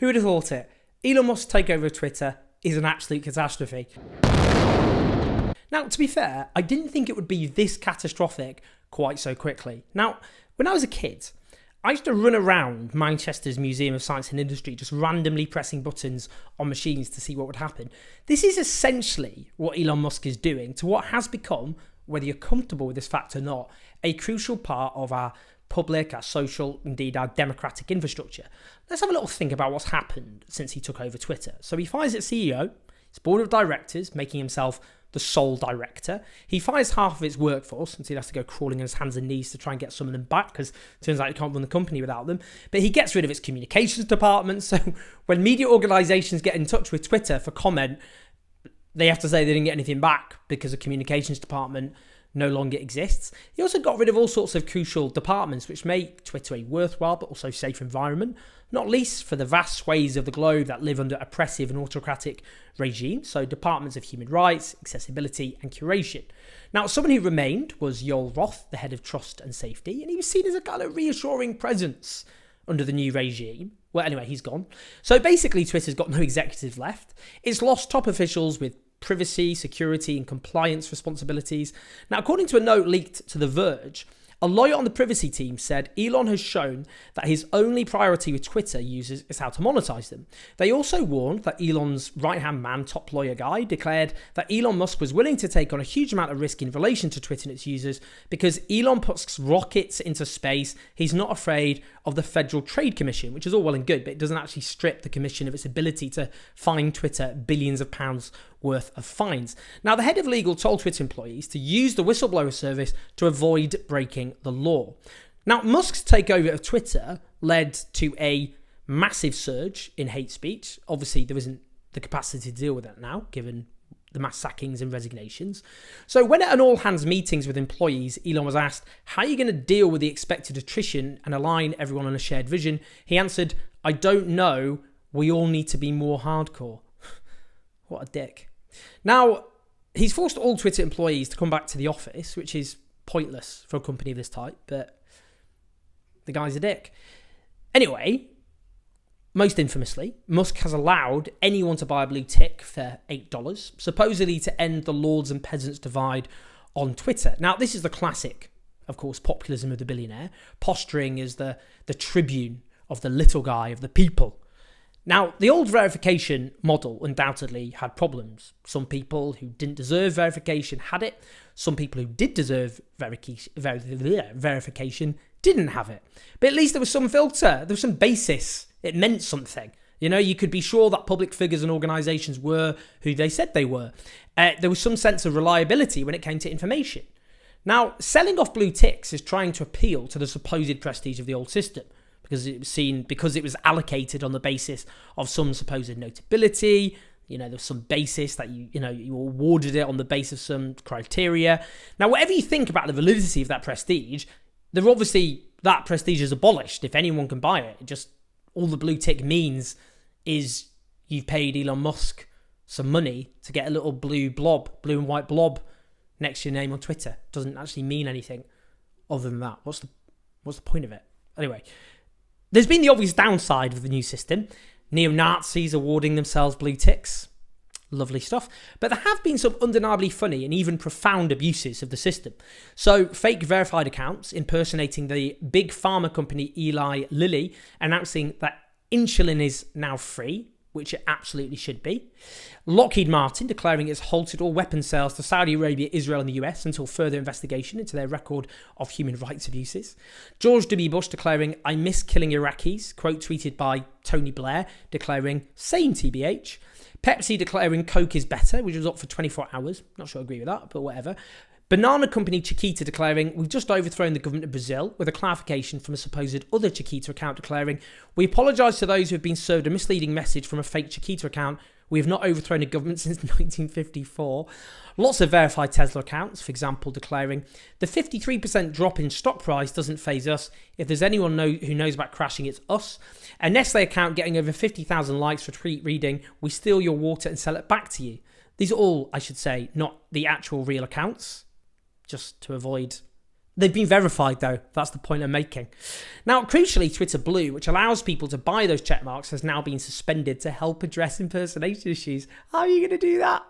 Who would have thought it? Elon Musk's takeover of Twitter is an absolute catastrophe. Now, to be fair, I didn't think it would be this catastrophic quite so quickly. Now, when I was a kid, I used to run around Manchester's Museum of Science and Industry just randomly pressing buttons on machines to see what would happen. This is essentially what Elon Musk is doing to what has become, whether you're comfortable with this fact or not, a crucial part of our public, our social, indeed our democratic infrastructure. Let's have a little think about what's happened since he took over Twitter. So he fires its CEO, its board of directors, making himself the sole director. He fires half of its workforce, and so he has to go crawling on his hands and knees to try and get some of them back, because it turns out he can't run the company without them. But he gets rid of its communications department, so when media organisations get in touch with Twitter for comment, they have to say they didn't get anything back because the communications department no longer exists. He also got rid of all sorts of crucial departments which make Twitter a worthwhile but also safe environment, not least for the vast swathes of the globe that live under oppressive and autocratic regimes, so departments of human rights, accessibility and curation. Now, someone who remained was Yoel Roth, the head of trust and safety, and he was seen as a kind of reassuring presence under the new regime. Well, anyway, he's gone. So basically, Twitter's got no executives left. It's lost top officials with privacy, security and compliance responsibilities. Now, according to a note leaked to The Verge, a lawyer on the privacy team said Elon has shown that his only priority with Twitter users is how to monetize them. They also warned that Elon's right-hand man, top lawyer guy, declared that Elon Musk was willing to take on a huge amount of risk in relation to Twitter and its users because Elon puts rockets into space. He's not afraid of the Federal Trade Commission, which is all well and good, but it doesn't actually strip the commission of its ability to fine Twitter billions of pounds worth of fines. Now, the head of legal told Twitter employees to use the whistleblower service to avoid breaking the law. Now, Musk's takeover of Twitter led to a massive surge in hate speech. Obviously, there isn't the capacity to deal with that now, given the mass sackings and resignations. So when at an all-hands meetings with employees, Elon was asked, how are you going to deal with the expected attrition and align everyone on a shared vision? He answered, I don't know. We all need to be more hardcore. What a dick. Now, he's forced all Twitter employees to come back to the office, which is pointless for a company of this type, but the guy's a dick. Anyway, most infamously, Musk has allowed anyone to buy a blue tick for $8, supposedly to end the lords and peasants divide on Twitter. Now, this is the classic, of course, populism of the billionaire, posturing as the tribune of the little guy, of the people. Now, the old verification model undoubtedly had problems. Some people who didn't deserve verification had it. Some people who did deserve verification didn't have it. But at least there was some filter. There was some basis. It meant something. You know, you could be sure that public figures and organisations were who they said they were. There was some sense of reliability when it came to information. Now, selling off blue ticks is trying to appeal to the supposed prestige of the old system, because it was allocated on the basis of some supposed notability. You know, there's some basis that you awarded it on the basis of some criteria. Now, whatever you think about the validity of that prestige, that prestige is abolished if anyone can buy it. Just all the blue tick means is you've paid Elon Musk some money to get a little blue and white blob next to your name on Twitter. Doesn't actually mean anything other than that. What's the point of it? Anyway, there's been the obvious downside of the new system. Neo-Nazis awarding themselves blue ticks. Lovely stuff. But there have been some undeniably funny and even profound abuses of the system. So, fake verified accounts impersonating the big pharma company Eli Lilly, announcing that insulin is now free, which it absolutely should be. Lockheed Martin declaring it's halted all weapons sales to Saudi Arabia, Israel and the US until further investigation into their record of human rights abuses. George W. Bush declaring, I miss killing Iraqis, quote tweeted by Tony Blair, declaring, same TBH. Pepsi declaring Coke is better, which was up for 24 hours. Not sure I agree with that, but whatever. Banana company Chiquita declaring, we've just overthrown the government of Brazil, with a clarification from a supposed other Chiquita account declaring, we apologise to those who have been served a misleading message from a fake Chiquita account. We have not overthrown a government since 1954. Lots of verified Tesla accounts, for example, declaring, the 53% drop in stock price doesn't faze us. If there's anyone who knows about crashing, it's us. A Nestle account getting over 50,000 likes for a tweet reading, we steal your water and sell it back to you. These are all, I should say, not the actual real accounts, just to avoid They've been verified, though. That's the point I'm making. Now, crucially, Twitter Blue, which allows people to buy those check marks, has now been suspended to help address impersonation issues. How are you going to do that?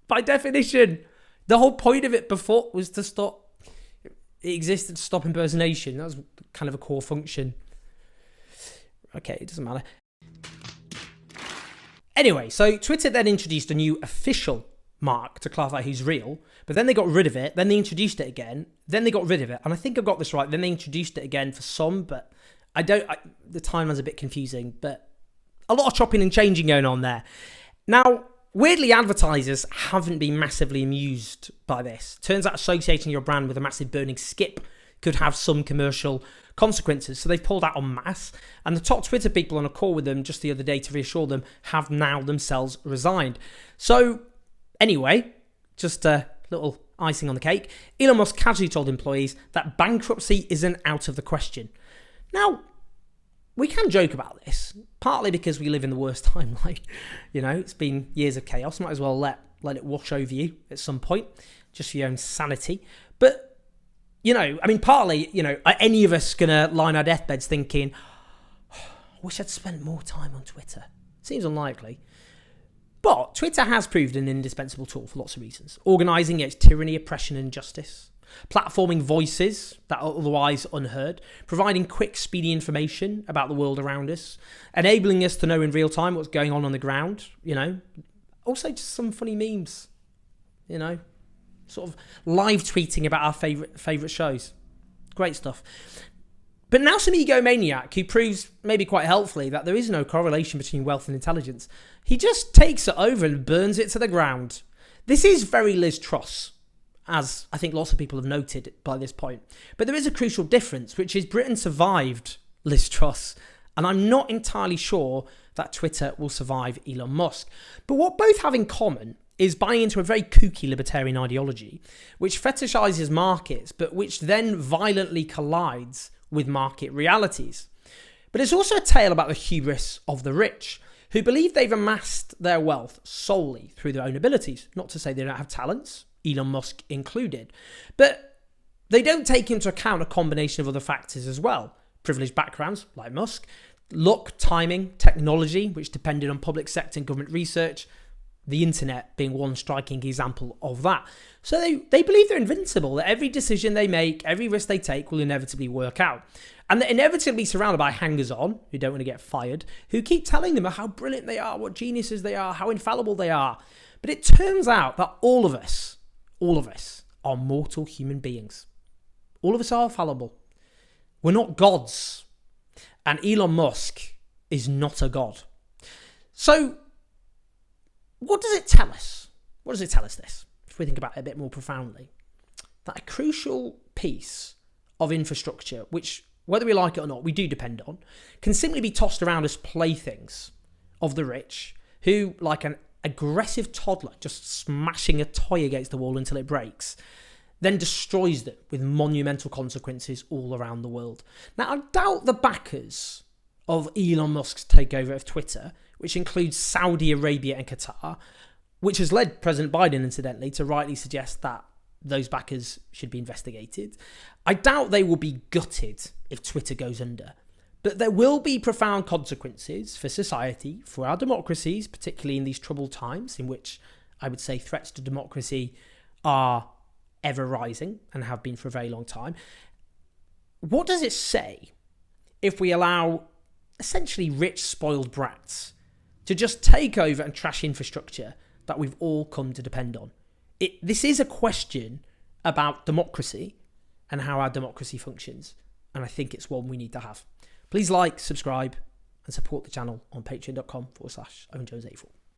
By definition, the whole point of it before was to stop. It existed to stop impersonation. That was kind of a core function. Okay, it doesn't matter. Anyway, so Twitter then introduced a new official mark to clarify who's real, but then they got rid of it, then they introduced it again, then they got rid of it, and I think I've got this right, then they introduced it again for some, but the timeline's a bit confusing, but a lot of chopping and changing going on there. Now, weirdly, advertisers haven't been massively amused by this. Turns out associating your brand with a massive burning skip could have some commercial consequences, so they've pulled out en masse, and the top Twitter people on a call with them just the other day to reassure them have now themselves resigned. So anyway, just a little icing on the cake, Elon Musk casually told employees that bankruptcy isn't out of the question. Now, we can joke about this, partly because we live in the worst timeline. You know, it's been years of chaos. Might as well let it wash over you at some point, just for your own sanity. But, you know, I mean, partly, you know, are any of us going to lie on our deathbeds thinking, oh, I wish I'd spent more time on Twitter? Seems unlikely. But Twitter has proved an indispensable tool for lots of reasons. Organising against tyranny, oppression and injustice. Platforming voices that are otherwise unheard. Providing quick, speedy information about the world around us. Enabling us to know in real time what's going on the ground, you know. Also just some funny memes, you know. Sort of live tweeting about our favourite shows. Great stuff. But now some egomaniac who proves, maybe quite helpfully, that there is no correlation between wealth and intelligence. He just takes it over and burns it to the ground. This is very Liz Truss, as I think lots of people have noted by this point. But there is a crucial difference, which is Britain survived Liz Truss, and I'm not entirely sure that Twitter will survive Elon Musk. But what both have in common is buying into a very kooky libertarian ideology, which fetishizes markets, but which then violently collides with market realities. But it's also a tale about the hubris of the rich, who believe they've amassed their wealth solely through their own abilities. Not to say they don't have talents, Elon Musk included, but they don't take into account a combination of other factors as well. Privileged backgrounds, like Musk, luck, timing, technology, which depended on public sector and government research, the internet being one striking example of that. So they believe they're invincible, that every decision they make, every risk they take will inevitably work out. And they're inevitably surrounded by hangers-on who don't want to get fired, who keep telling them how brilliant they are, what geniuses they are, how infallible they are. But it turns out that all of us are mortal human beings. All of us are fallible. We're not gods. And Elon Musk is not a god. So what does it tell us? What does it tell us this? If we think about it a bit more profoundly, that a crucial piece of infrastructure, which whether we like it or not, we do depend on, can simply be tossed around as playthings of the rich who, like an aggressive toddler, just smashing a toy against the wall until it breaks, then destroys them with monumental consequences all around the world. Now, I doubt the backers of Elon Musk's takeover of Twitter, which includes Saudi Arabia and Qatar, which has led President Biden, incidentally, to rightly suggest that those backers should be investigated. I doubt they will be gutted if Twitter goes under. But there will be profound consequences for society, for our democracies, particularly in these troubled times in which I would say threats to democracy are ever rising and have been for a very long time. What does it say if we allow essentially rich, spoiled brats to just take over and trash infrastructure that we've all come to depend on? This is a question about democracy and how our democracy functions, and I think it's one we need to have. Please like, subscribe, and support the channel on patreon.com/OwenJones84.